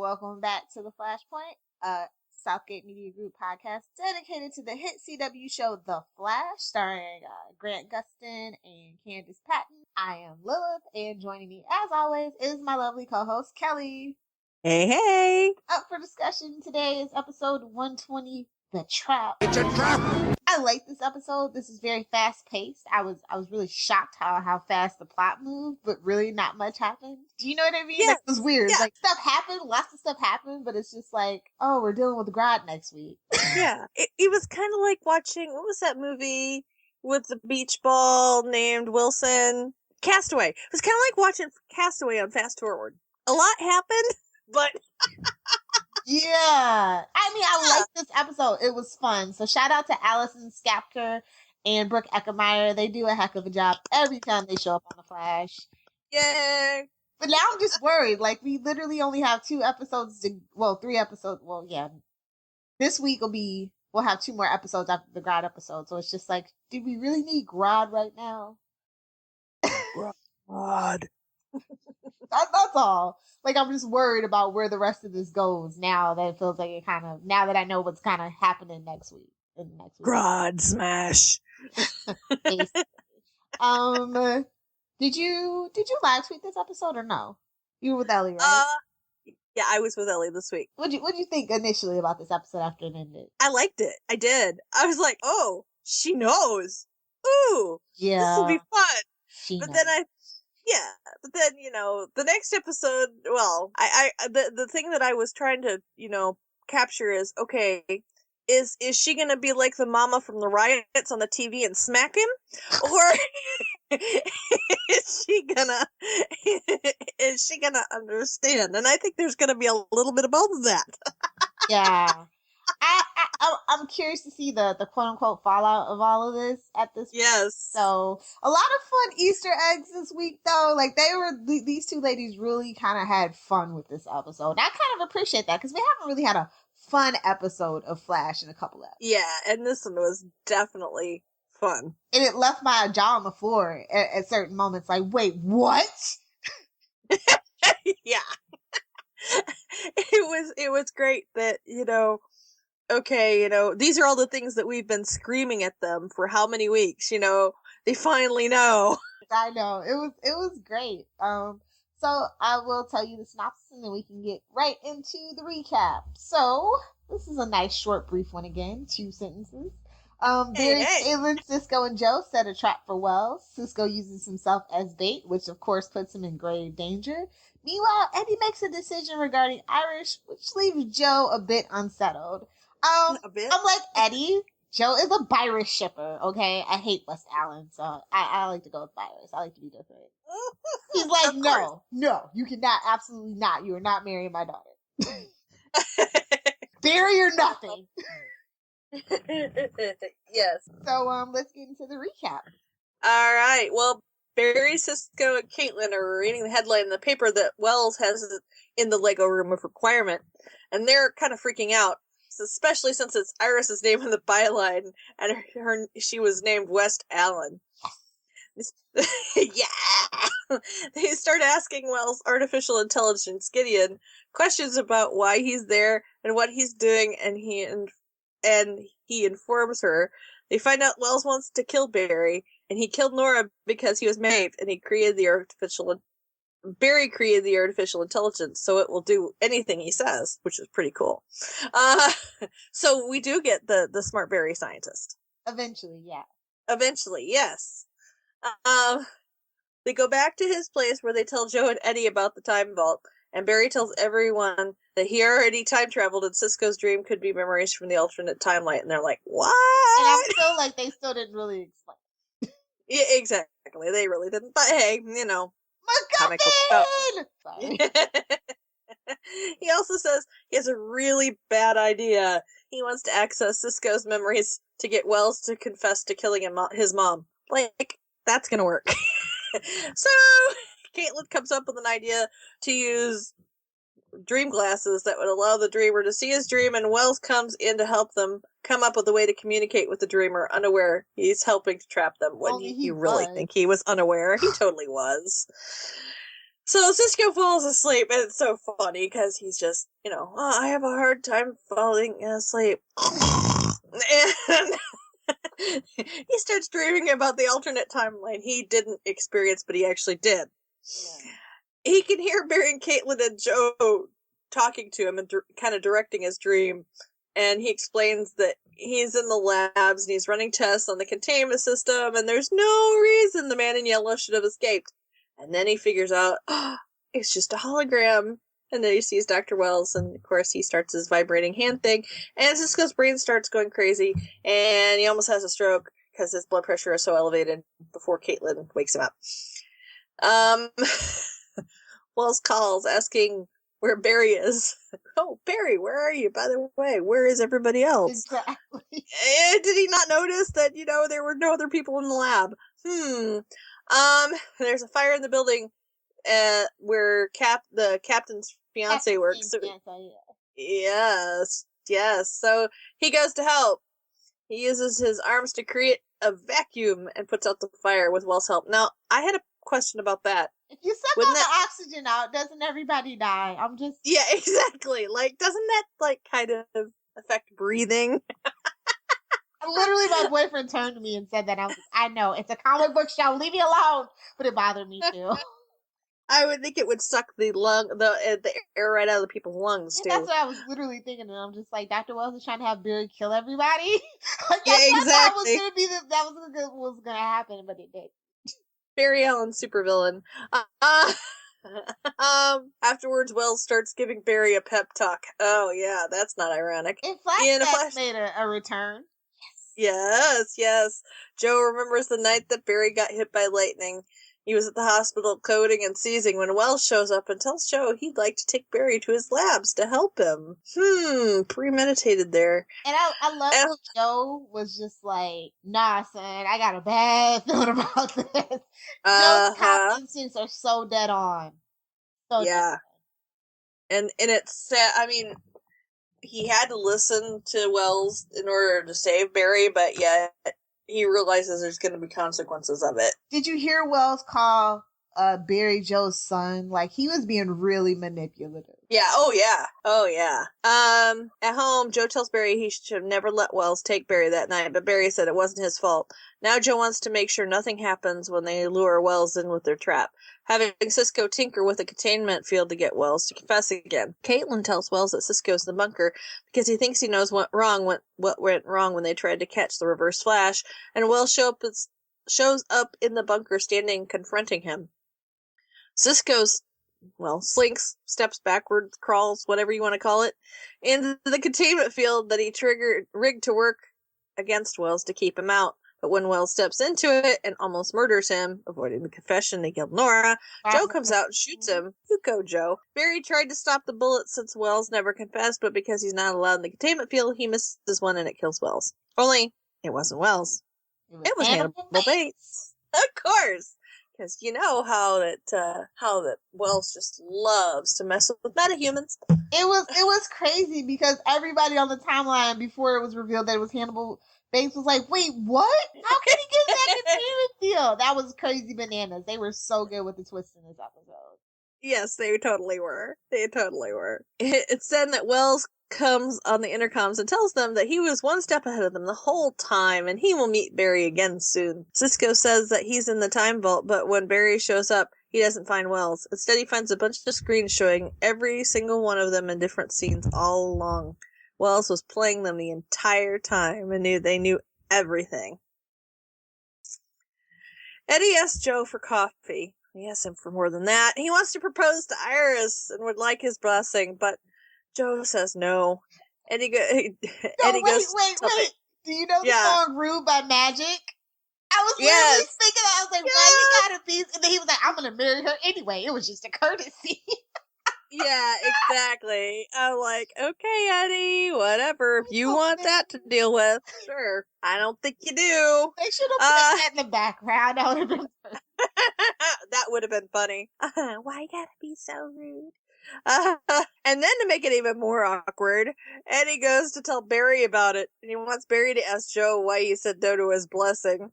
Welcome back to the Flashpoint, Southgate Media Group podcast dedicated to the hit CW show The Flash, starring Grant Gustin and Candace Patton. I am Lilith, and joining me, as always, is my lovely co-host, Kelly. Hey, hey! Up for discussion today is episode 120, The Trap. It's a trap! I like this episode. This is very fast-paced. I was really shocked how fast the plot moved, but really not much happened. Do you know what I mean? Yes. Like, it was weird. Yeah. Like, stuff happened, lots of stuff happened, but it's just like, oh, we're dealing with Grodd next week. Yeah, it was kind of like watching, what was that movie with the beach ball named Wilson? Castaway. It was kind of like watching Castaway on Fast Forward. A lot happened, but... Yeah. I mean, I liked this episode. It was fun. So shout out to Allison Skapker and Brooke Eckermeyer. They do a heck of a job every time they show up on The Flash. Yay! But now I'm just worried. Like, we literally only have 3 episodes. Well, yeah. This week we'll have 2 more episodes after the Grodd episode. So it's just like, do we really need Grodd right now? Grodd. That's all. Like, I'm just worried about where the rest of this goes now that it feels like it now that I know what's kind of happening next week. Grodd smash. Basically. Did you live tweet this episode or no? You were with Ellie, right? Yeah, I was with Ellie this week. What'd you think initially about this episode after it ended? I liked it. I did. I was like, oh, she knows. Ooh, yeah, this will be fun. But then, the next episode, well, the thing that I was trying to, capture is, okay, is she gonna be like the mama from the riots on the TV and smack him? Or is she gonna understand? And I think there's gonna be a little bit of both of that. Yeah. I'm curious to see the quote unquote fallout of all of this at this point. Yes. So a lot of fun Easter eggs this week though. Like these 2 ladies really kind of had fun with this episode. I kind of appreciate that because we haven't really had a fun episode of Flash in a couple episodes. Yeah, and this one was definitely fun. And it left my jaw on the floor at certain moments. Like, wait, what? Yeah. It was great that, okay, these are all the things that we've been screaming at them for how many weeks, they finally know. I know. It was great. So I will tell you the synopsis and then we can get right into the recap. So this is a nice short brief one again, 2 sentences. Barry, Caitlin, Cisco, and Joe set a trap for Wells. Cisco uses himself as bait, which of course puts him in grave danger. Meanwhile, Eddie makes a decision regarding Irish, which leaves Joe a bit unsettled. A bit? I'm like, Eddie, Joe is a Byrish shipper, okay? I hate West Allen, so I like to go with Byrish. I like to be different. He's like, no, you cannot, absolutely not. You are not marrying my daughter. Barry or nothing. Yes. So, let's get into the recap. All right. Well, Barry, Cisco, and Caitlin are reading the headline in the paper that Wells has in the Lego Room of Requirement, and they're kind of freaking out, especially since it's Iris's name in the byline, and she was named West Allen. Yeah. They start asking Wells' artificial intelligence, Gideon, questions about why he's there and what he's doing, and he informs her. They find out Wells wants to kill Barry, and he killed Nora because he was made, and Barry created the artificial intelligence, so it will do anything he says, which is pretty cool. So we do get the smart Barry scientist. Eventually, yeah. Eventually, yes. They go back to his place where they tell Joe and Eddie about the time vault, and Barry tells everyone that he already time traveled and Cisco's dream could be memories from the alternate timeline, and they're like, what? And I feel like they still didn't really explain. Yeah, exactly. They really didn't. But hey, comic book stuff. Sorry. He also says he has a really bad idea. He wants to access Cisco's memories to get Wells to confess to killing his mom. Like, that's gonna work. So, Caitlin comes up with an idea to use dream glasses that would allow the dreamer to see his dream, and Wells comes in to help them come up with a way to communicate with the dreamer, unaware he's helping to trap them. When you really think he was unaware? He totally was. So Cisco falls asleep, and it's so funny because he's just, I have a hard time falling asleep. And he starts dreaming about the alternate timeline he didn't experience, but he actually did. Yeah. He can hear Barry and Caitlin and Joe talking to him and kind of directing his dream. And he explains that he's in the labs and he's running tests on the containment system, and there's no reason the man in yellow should have escaped. And then he figures out, it's just a hologram. And then he sees Dr. Wells, and of course he starts his vibrating hand thing, and Cisco's brain starts going crazy, and he almost has a stroke because his blood pressure is so elevated before Caitlin wakes him up. Wells calls asking where Barry is. Oh, Barry, where are you? By the way, where is everybody else? Exactly. Did he not notice that, there were no other people in the lab? There's a fire in the building where the captain's fiance works. So, yes. So he goes to help. He uses his arms to create a vacuum and puts out the fire with Wells' help. Now, I had a question about that. If you suck all the oxygen out, doesn't everybody die? Yeah, exactly. Like, doesn't that, kind of affect breathing? Literally, my boyfriend turned to me and said that. I was like, I know, it's a comic book show, leave me alone. But it bothered me, too. I would think it would suck the air right out of the people's lungs, too. That's what I was literally thinking, and I'm just like, Dr. Wells is trying to have Barry kill everybody? Yeah, exactly. That was gonna happen, but it did. Barry Allen, supervillain. Afterwards, Wells starts giving Barry a pep talk. Oh, yeah, that's not ironic. And Flashpoint made a return. Yes. Joe remembers the night that Barry got hit by lightning. He was at the hospital coding and seizing when Wells shows up and tells Joe he'd like to take Barry to his labs to help him. Premeditated there. And I love that Joe was just like, nah, son, I got a bad feeling about this. Joe's cop instincts are so dead on. Yeah. And it's sad. I mean, he had to listen to Wells in order to save Barry, but yet he realizes there's going to be consequences of it. Did you hear Wells call Barry Joe's son? Like, he was being really manipulative. Yeah. Oh, yeah. At home, Joe tells Barry he should have never let Wells take Barry that night, but Barry said it wasn't his fault. Now Joe wants to make sure nothing happens when they lure Wells in with their trap, having Cisco tinker with a containment field to get Wells to confess again. Caitlin tells Wells that Cisco's in the bunker because he thinks he knows what went wrong when they tried to catch the reverse flash, and Wells shows up in the bunker standing confronting him. Cisco's slinks, steps backwards, crawls, whatever you want to call it, into the containment field that he rigged to work against Wells to keep him out. But when Wells steps into it and almost murders him, avoiding the confession they killed Nora, Joe comes out and shoots him. You go, Joe. Barry tried to stop the bullet since Wells never confessed, but because he's not allowed in the containment field, he misses one and it kills Wells. Only, it wasn't Wells. It was Hannibal Bates. Of course. Because you know how that Wells just loves to mess with metahumans. It was crazy because everybody on the timeline before it was revealed that it was Hannibal Bates was like, wait, what? How can he get that containment field? That was crazy bananas. They were so good with the twist in this episode. Yes, they totally were. It's then that Wells comes on the intercoms and tells them that he was one step ahead of them the whole time and he will meet Barry again soon. Cisco says that he's in the time vault, but when Barry shows up, he doesn't find Wells. Instead, he finds a bunch of screens showing every single one of them in different scenes all along. Wells was playing them the entire time and they knew everything. Eddie asks Joe for coffee. He asks him for more than that. He wants to propose to Iris and would like his blessing, but Joe says no. Eddie goes. Wait. Do you know the song "Rude" by Magic? I was literally thinking that. I was like, why you gotta be? And then he was like, I'm gonna marry her anyway. It was just a courtesy. Yeah, exactly. I'm like, okay, Eddie, whatever. If you want that to deal with, sure. I don't think you do. They should have put that in the background. That would have been that would have been funny. Why you gotta be so rude? And then to make it even more awkward, Eddie goes to tell Barry about it, and he wants Barry to ask Joe why he said no to his blessing.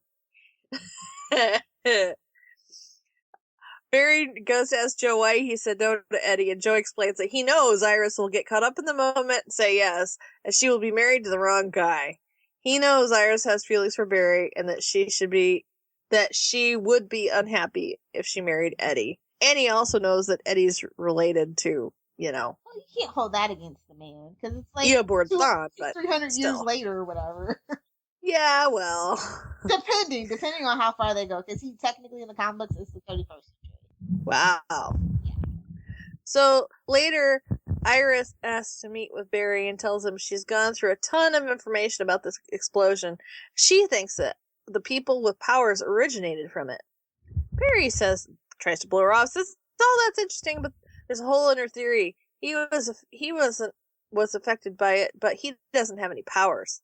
Barry goes to ask Joe why he said no to Eddie, and Joe explains that he knows Iris will get caught up in the moment and say yes, and she will be married to the wrong guy. He knows Iris has feelings for Barry, and that she would be unhappy if she married Eddie. And he also knows that Eddie's related to, Well, you can't hold that against the man, because it's like Eobor's not, but 300 still. years later or whatever. Yeah, well. depending on how far they go, because he technically in the comic books is the 31st century. Wow. Yeah. So later, Iris asks to meet with Barry and tells him she's gone through a ton of information about this explosion. She thinks that the people with powers originated from it. Barry tries to blow her off, says, "Oh, that's interesting, but there's a whole other theory. He was affected by it, but he doesn't have any powers."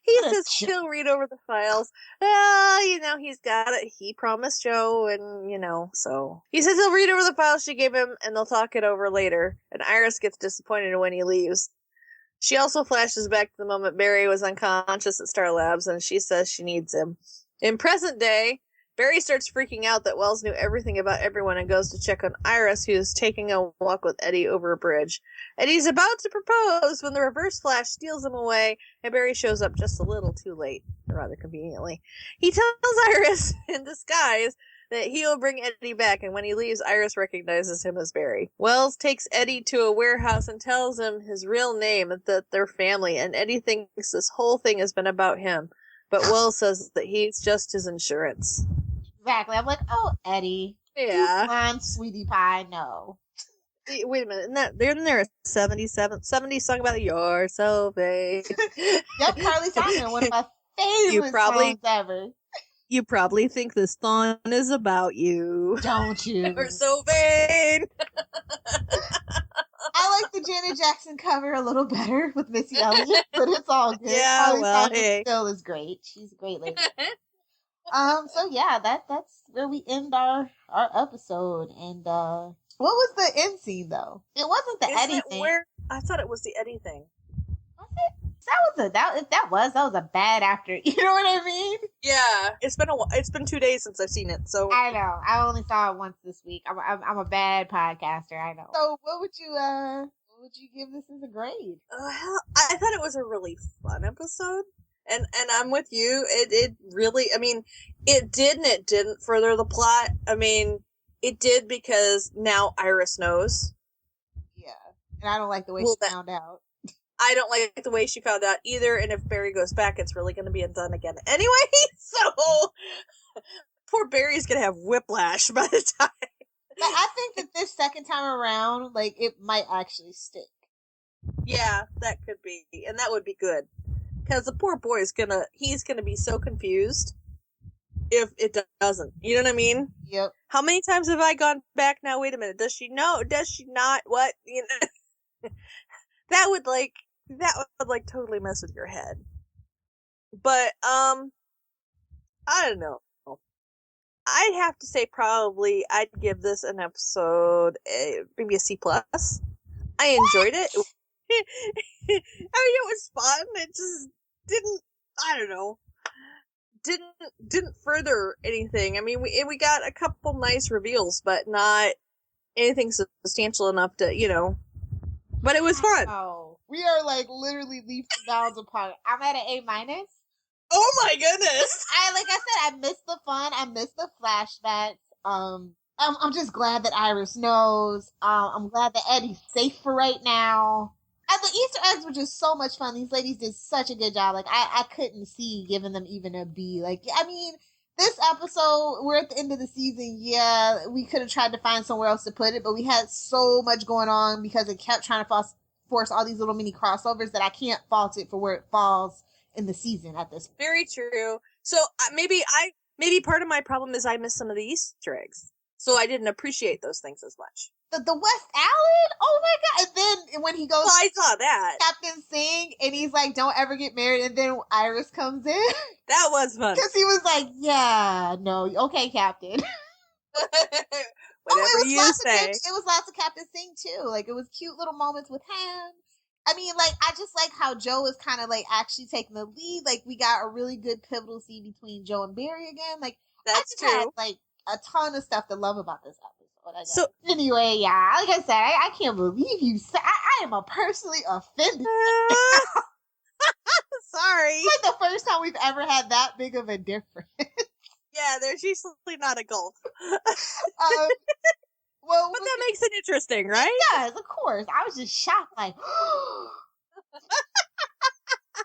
He says he'll read over the files. He's got it. He promised Joe, and so he says he'll read over the files she gave him, and they'll talk it over later. And Iris gets disappointed when he leaves. She also flashes back to the moment Barry was unconscious at Star Labs, and she says she needs him. In present day, Barry starts freaking out that Wells knew everything about everyone and goes to check on Iris, who is taking a walk with Eddie over a bridge. Eddie's about to propose when the Reverse Flash steals him away, and Barry shows up just a little too late, rather conveniently. He tells Iris, in disguise, that he'll bring Eddie back, and when he leaves, Iris recognizes him as Barry. Wells takes Eddie to a warehouse and tells him his real name, that they're family, and Eddie thinks this whole thing has been about him. But Wells says that he's just his insurance. Exactly. I'm like, oh, Eddie. Yeah. Come on, sweetie pie, no. Wait a minute. Isn't there a 70 song about You're So Vain? Yep, Carly Simon, one of my favorite songs ever. You probably think this song is about you. Don't you? You're so vain. I like the Janet Jackson cover a little better with Missy Elliott, but it's all good. Yeah, Carly well, Simon still is great. She's a great lady. So yeah, that's where we end our episode. And what was the end scene though? It wasn't the Eddie thing. I thought it was the Eddie thing. Was it? That was a bad actor. You know what I mean? Yeah, it's been 2 days since I've seen it, so I know. I only saw it once this week. I'm a bad podcaster. I know. So what would you give this as a grade? I thought it was a really fun episode. And I'm with you. It really, I mean, it did and it didn't further the plot. I mean, it did because now Iris knows. Yeah. And I don't like the way she found out. I don't like the way she found out either. And if Barry goes back, it's really going to be done again anyway. So poor Barry's going to have whiplash by the time. But I think that this second time around, like, it might actually stick. Yeah, that could be. And that would be good. Because the poor boy he's gonna be so confused if it doesn't. You know what I mean? Yep. How many times have I gone back now? Wait a minute. Does she know? Does she not? What? You know? that would totally mess with your head. But, I don't know. I'd have to say probably I'd give this an episode, maybe a C+. I enjoyed it. I mean, it was fun. It just didn't further anything. I mean, we got a couple nice reveals, but not anything substantial enough to, but it was fun. Oh, we are like literally leaps and bounds apart. I'm at an A-. Oh my goodness. Like I said, I missed the fun. I missed the flashbacks. I'm just glad that Iris knows. I'm glad that Eddie's safe for right now. And the Easter eggs were just so much fun. These ladies did such a good job. Like, I couldn't see giving them even a B. Like, I mean, this episode, we're at the end of the season. Yeah, we could have tried to find somewhere else to put it, but we had so much going on because it kept trying to force all these little mini crossovers that I can't fault it for where it falls in the season at this point. Very true. So maybe part of my problem is I missed some of the Easter eggs. So I didn't appreciate those things as much. The West Allen? Oh my god. And then when he goes, well, I saw that. Captain Singh, and he's like, don't ever get married, and then Iris comes in. That was fun. Because he was like, yeah, no, okay, Captain. Whatever you say. It was lots of Captain Singh too. Like, it was cute little moments with him. I mean, like, I just like how Joe is kind of like actually taking the lead. Like, we got a really good pivotal scene between Joe and Barry again. Like, that's true. had like a ton of stuff to love about this episode. So anyway, yeah, like I said, I can't believe you said I am personally offended. Sorry. It's like the first time we've ever had that big of a difference. Yeah, there's usually not a gulf. Well, but that makes it interesting, right? Yes, of course. I was just shocked, like,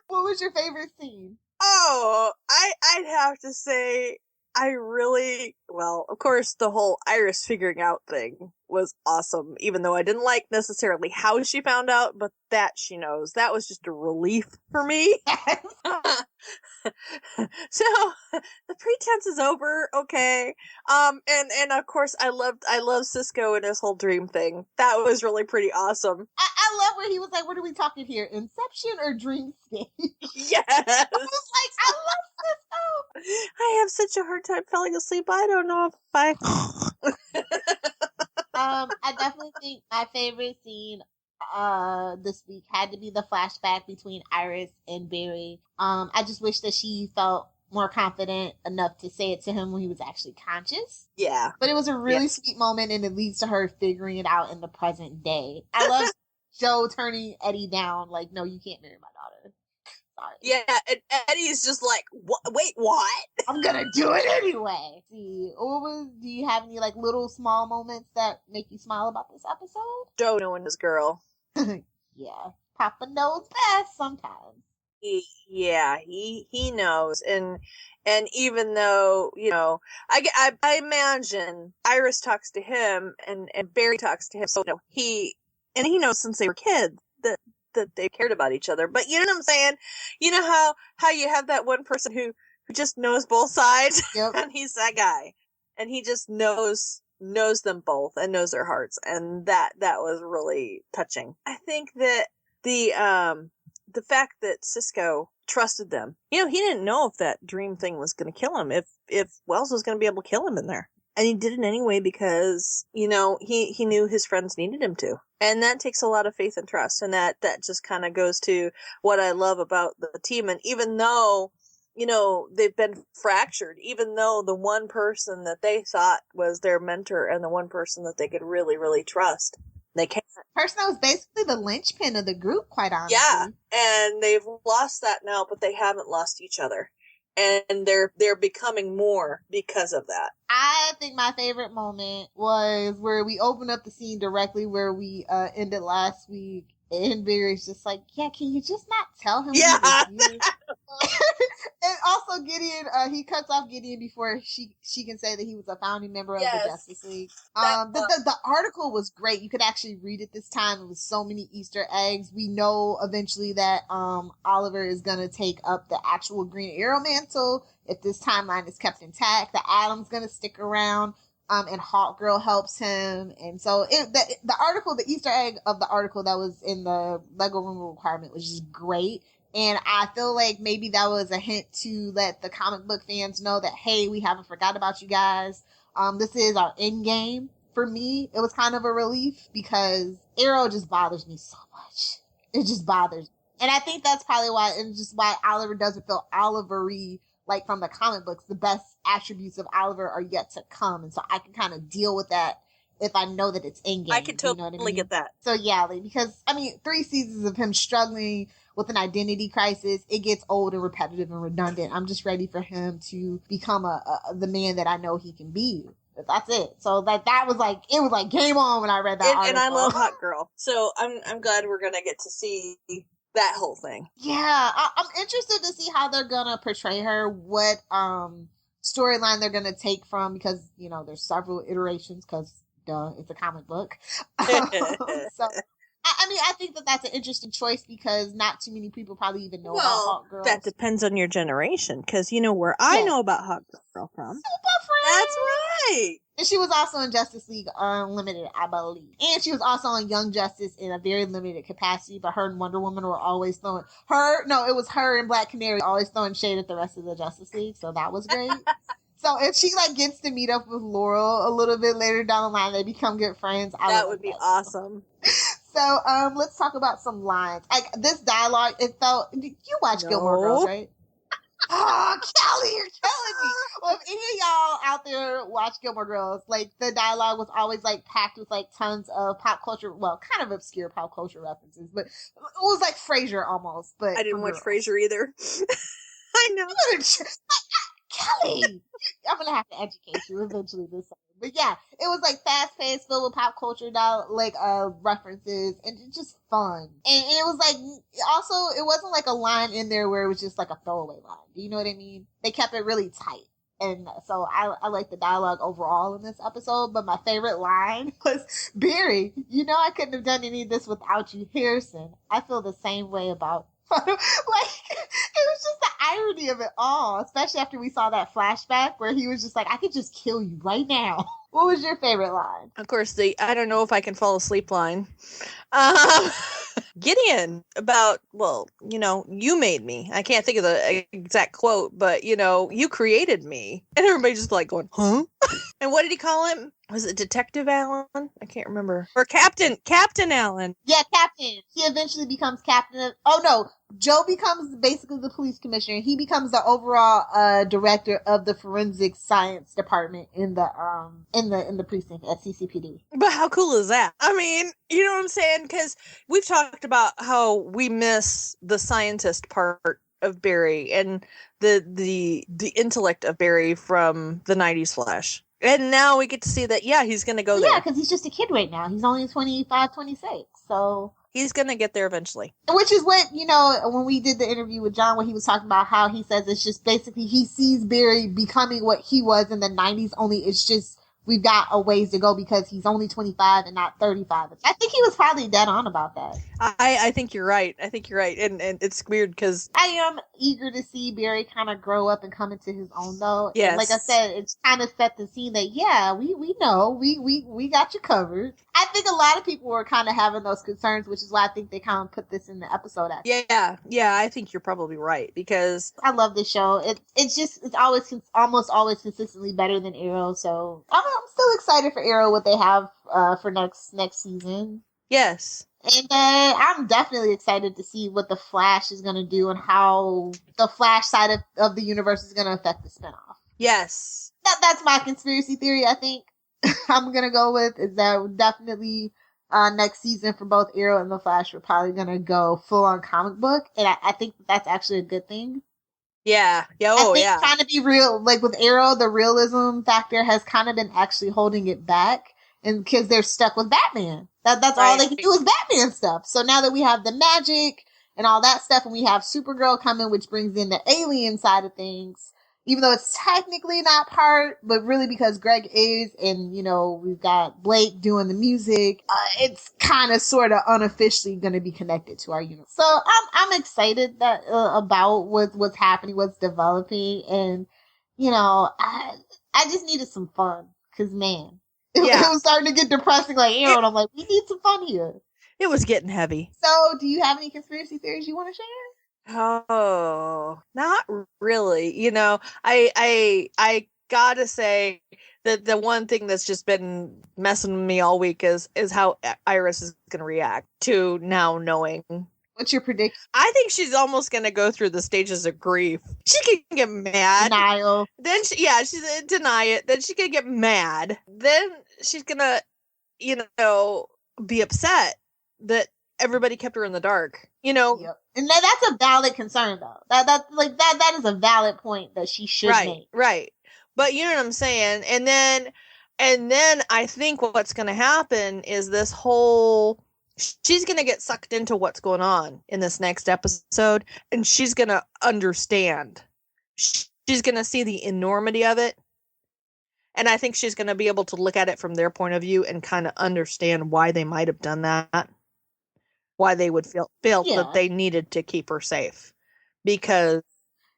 what was your favorite scene? Oh, I'd have to say of course the whole Iris figuring out thing was awesome, even though I didn't like necessarily how she found out, but that she knows. That was just a relief for me. So the pretense is over, okay. And of course I love Cisco and his whole dream thing. That was really pretty awesome. I love where he was like, what are we talking here? Inception or Dreamscape? Yes. I was like, I love Cisco. I have such a hard time falling asleep. I don't know if I I definitely think my favorite scene this week had to be the flashback between Iris and Barry. I just wish that she felt more confident enough to say it to him when he was actually conscious. Yeah. But it was a really sweet moment, and it leads to her figuring it out in the present day. I love Joe turning Eddie down, like, no, you can't marry my daughter. Sorry. Yeah, and Eddie's just like, wait, what? I'm gonna do it anyway. See, do you have any like little small moments that make you smile about this episode? Joe knowing his girl. Yeah, Papa knows best sometimes. He knows, and even though, you know, I imagine Iris talks to him and Barry talks to him, so you know, he knows since they were kids that they cared about each other. But you know what I'm saying? You know how you have that one person who just knows both sides? Yep. And he's that guy. And he just knows them both and knows their hearts. And that was really touching. I think that the fact that Cisco trusted them. You know, he didn't know if that dream thing was going to kill him, if Wells was going to be able to kill him in there. And he did it anyway because, you know, he knew his friends needed him to. And that takes a lot of faith and trust. And that just kind of goes to what I love about the team. And even though, you know, they've been fractured, even though the one person that they thought was their mentor and the one person that they could really, really trust, they can't. Person that was basically the linchpin of the group, quite honestly. Yeah, and they've lost that now, but they haven't lost each other. And they're becoming more because of that. I think my favorite moment was where we opened up the scene directly where we ended last week, and Barry's just like, yeah, can you just not tell him? Yeah. And also Gideon, he cuts off Gideon before she can say that he was a founding member of the Justice League. The article was great. You could actually read it this time. It was so many Easter eggs. We know eventually that Oliver is going to take up the actual Green Arrow mantle if this timeline is kept intact. The Atom's going to stick around. And Hawkgirl helps him. And so the article, the Easter egg of the article that was in the Lego Room requirement was just great. And I feel like maybe that was a hint to let the comic book fans know that, hey, we haven't forgot about you guys. This is our end game. For me, it was kind of a relief because Arrow just bothers me so much. It just bothers me. And I think that's probably why, and just why Oliver doesn't feel Oliver-y like from the comic books. The best attributes of Oliver are yet to come. And so I can kind of deal with that if I know that it's in game. I can totally you know what I mean? get that. So yeah, like, because, I mean, 3 seasons of him struggling with an identity crisis, it gets old and repetitive and redundant. I'm just ready for him to become the man that I know he can be. That's it. So that was like, it was like game on when I read that article. And I love Hawkgirl. So I'm glad we're going to get to see that whole thing. Yeah, I'm interested to see how they're gonna portray her, what storyline they're gonna take from, because, you know, there's several iterations, because duh, it's a comic book. So I mean, I think that's an interesting choice because not too many people probably even know about Hawkgirl. That depends on your generation, because you know where I know about Hawkgirl from. Super Friends! That's right! And she was also in Justice League Unlimited, I believe. And she was also on Young Justice in a very limited capacity, but her and Wonder Woman were always it was her and Black Canary always throwing shade at the rest of the Justice League, so that was great. So if she like gets to meet up with Laurel a little bit later down the line, they become good friends. That would be awesome. So let's talk about some lines. Like this dialogue, it felt. You watch Gilmore Girls, right? Oh, Kelly, you're killing me. Well, if any of y'all out there watch Gilmore Girls, like the dialogue was always like packed with like tons of pop culture, well, kind of obscure pop culture references, but it was like Frasier almost. But I didn't watch Frasier either. I know. Kelly, I'm gonna have to educate you eventually this summer. But yeah, it was like fast paced, filled with pop culture references, and it's just fun. And it was like also it wasn't like a line in there where it was just like a throwaway line. Do you know what I mean? They kept it really tight. And so I like the dialogue overall in this episode, but my favorite line was, Barry, you know I couldn't have done any of this without you, Harrison. I feel the same way about like, it was just the irony of it all, especially after we saw that flashback where he was just like, I could just kill you right now. What was your favorite line? Of course, the I don't know if I can fall asleep line. Gideon about, well, you know, you made me. I can't think of the exact quote, but, you know, you created me. And everybody just like going, huh? And what did he call him? Was it Detective Allen? I can't remember. Or Captain Allen. Yeah, Captain. He eventually becomes Captain. Oh no, Joe becomes basically the police commissioner. He becomes the overall director of the forensic science department in the precinct at CCPD. But how cool is that? I mean, you know what I'm saying? Because we've talked about how we miss the scientist part of Barry and the intellect of Barry from the 90s Flash. And now we get to see that, yeah, he's going to go there. Yeah, because he's just a kid right now. He's only 25, 26. So he's going to get there eventually. Which is what, you know, when we did the interview with John, where he was talking about how he says it's just basically he sees Barry becoming what he was in the 90s, only it's just we've got a ways to go because he's only 25 and not 35. I think he was probably dead on about that. I think you're right. I think you're right. And it's weird because I am eager to see Barry kind of grow up and come into his own, though. Yes. And like I said, it's kind of set the scene that, yeah, we know. We got you covered. I think a lot of people were kind of having those concerns, which is why I think they kind of put this in the episode. Actually. Yeah, I think you're probably right because I love this show. It's almost always consistently better than Arrow, so I'm still excited for Arrow, what they have for next season. Yes. And I'm definitely excited to see what the Flash is going to do and how the Flash side of the universe is going to affect the spinoff. Yes. That's my conspiracy theory, I think. I'm going to go with is that definitely next season for both Arrow and the Flash, we're probably going to go full on comic book. And I think that's actually a good thing. Yeah. Trying to be real, like with Arrow, the realism factor has kind of been actually holding it back, and because they're stuck with Batman. That's right. All they can do is Batman stuff. So now that we have the magic and all that stuff, and we have Supergirl coming, which brings in the alien side of things, even though it's technically not part, but really because Greg is, and you know we've got Blake doing the music, it's kind of sort of unofficially going to be connected to our universe. So I'm excited that about what's happening, what's developing, and you know I just needed some fun because man, it was starting to get depressing. Like and I'm like, we need some fun here. It was getting heavy. So, do you have any conspiracy theories you want to share? Oh, not really. You know, I gotta say that the one thing that's just been messing with me all week is how Iris is gonna react to now knowing. What's your prediction? I think she's almost gonna go through the stages of grief. She can get mad. Denial. Then she's deny it. Then she can get mad. Then she's gonna, you know, be upset that everybody kept her in the dark. You know. Yep. And that's a valid concern, though. That is a valid point that she should make. Right. But you know what I'm saying? And then I think what's going to happen is this whole... She's going to get sucked into what's going on in this next episode, and she's going to understand. She's going to see the enormity of it, and I think she's going to be able to look at it from their point of view and kind of understand why they might have done that. Why they would feel that they needed to keep her safe, because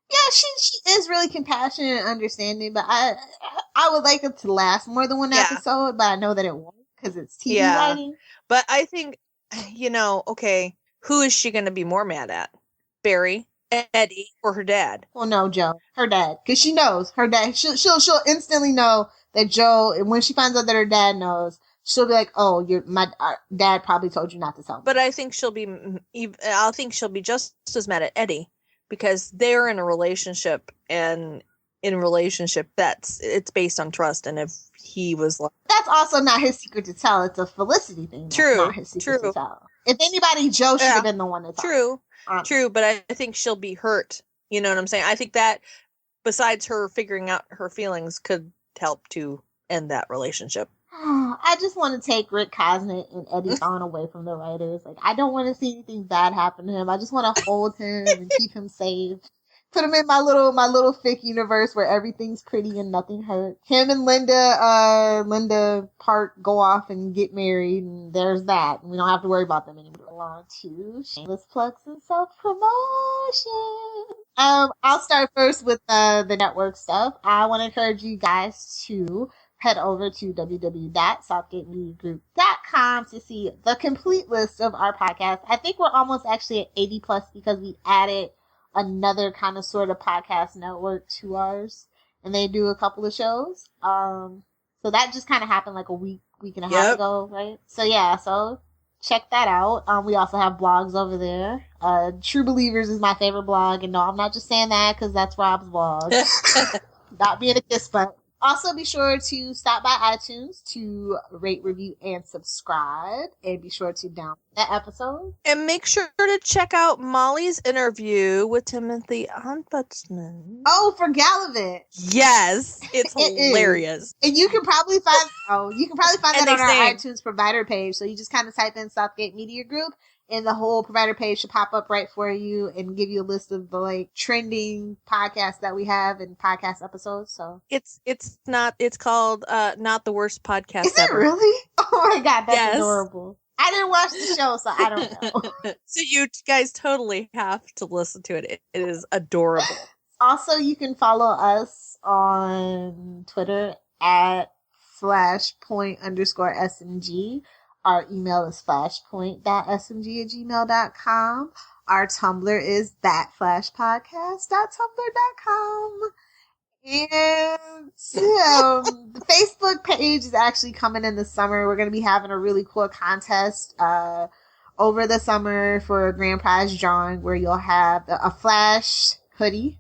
she is really compassionate and understanding. But I would like it to last more than one episode, but I know that it won't because it's TV writing. But I think, you know, okay, who is she going to be more mad at, Barry, Eddie, or her dad? Well, no, Joe, her dad, because she knows her dad. She'll instantly know that Joe, and when she finds out that her dad knows. She'll be like, "Oh, my dad probably told you not to tell me." But I think she'll be just as mad at Eddie because they're in a relationship, and in a relationship it's based on trust. And if he was like, that's also not his secret to tell. It's a Felicity thing. That's true, not his secret to tell. If anybody, Joe should have been the one to tell. True, but I think she'll be hurt. You know what I'm saying? I think that besides her figuring out her feelings could help to end that relationship. I just want to take Rick Cosnett and Eddie Vaughn away from the writers. Like, I don't want to see anything bad happen to him. I just want to hold him and keep him safe. Put him in my little fic universe where everything's pretty and nothing hurts. Him and Linda Park go off and get married, and there's that. And we don't have to worry about them anymore. Along to shameless plugs and self-promotion. I'll start first with the network stuff. I want to encourage you guys to head over to www.southgatemediagroup.com to see the complete list of our podcasts. I think we're almost actually at 80 plus because we added another kind of sort of podcast network to ours, and they do a couple of shows. So that just kind of happened like a week and a half ago, right? So yeah, so check that out. We also have blogs over there. True Believers is my favorite blog, and no, I'm not just saying that because that's Rob's blog. Not being a kiss butt. Also, be sure to stop by iTunes to rate, review, and subscribe. And be sure to download that episode. And make sure to check out Molly's interview with Timothy Ombudsman. Oh, for Gallivant. Yes, it's hilarious. And you can probably find that on our iTunes provider page. So you just kind of type in Southgate Media Group, and the whole provider page should pop up right for you and give you a list of the like trending podcasts that we have and podcast episodes. So it's called Not the Worst Podcast Is Ever. It really? Oh my God, that's adorable. I didn't watch the show, so I don't know. So you guys totally have to listen to it. It is adorable. Also, you can follow us on Twitter at @flashpoint_smg. Our email is flashpoint.smg@gmail.com. Our Tumblr is thatflashpodcast.tumblr.com. And the Facebook page is actually coming in the summer. We're going to be having a really cool contest over the summer for a grand prize drawing where you'll have a Flash hoodie.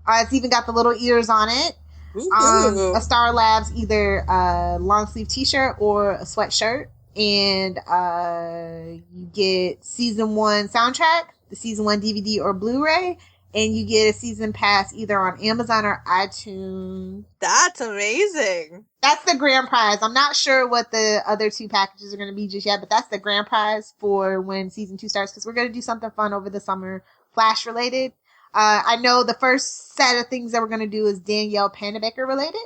It's even got the little ears on it. A Star Labs either a long sleeve t-shirt or a sweatshirt. And you get season 1 soundtrack, the season 1 DVD or Blu-ray, and you get a season pass either on Amazon or iTunes. That's amazing. That's the grand prize. I'm not sure what the other 2 packages are going to be just yet, but that's the grand prize for when season 2 starts, because we're going to do something fun over the summer, Flash related. I know the first set of things that we're going to do is Danielle Panabaker related.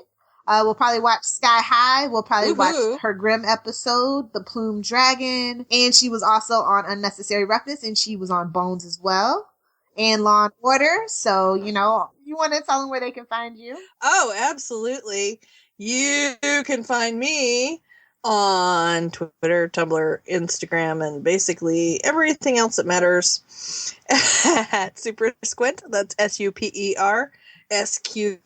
We'll probably watch Sky High. We'll probably watch her Grimm episode, The Plume Dragon. And she was also on Unnecessary Roughness, and she was on Bones as well. And Law and Order. So, you want to tell them where they can find you? Oh, absolutely. You can find me on Twitter, Tumblr, Instagram, and basically everything else that matters at Super Squint. That's SUPER. SQUINT.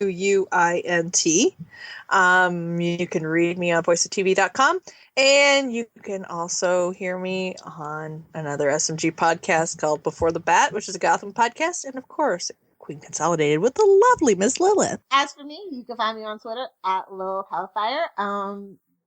You can read me on voiceoftv.com, and you can also hear me on another SMG podcast called Before the Bat, which is a Gotham podcast, and of course, Queen Consolidated with the lovely Miss Lilith. As for me, you can find me on Twitter at Lil Hellfire.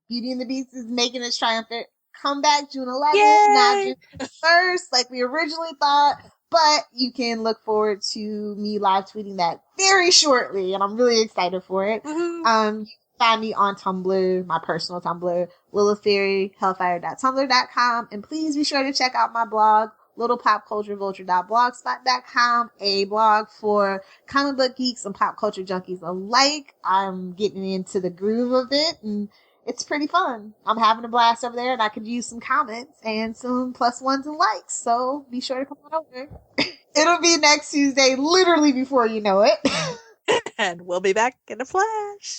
Beauty and the Beast is making its triumphant comeback June 11th, not June 1st, like we originally thought. But you can look forward to me live tweeting that very shortly, and I'm really excited for it. You can find me on Tumblr, my personal Tumblr, lilithfairyhellfire.tumblr.com, and please be sure to check out my blog, littlepopculturevulture.blogspot.com, a blog for comic book geeks and pop culture junkies alike. I'm getting into the groove of it, and it's pretty fun. I'm having a blast over there, and I could use some comments and some +1s and likes. So be sure to come on over. It'll be next Tuesday, literally before you know it. And we'll be back in a flash.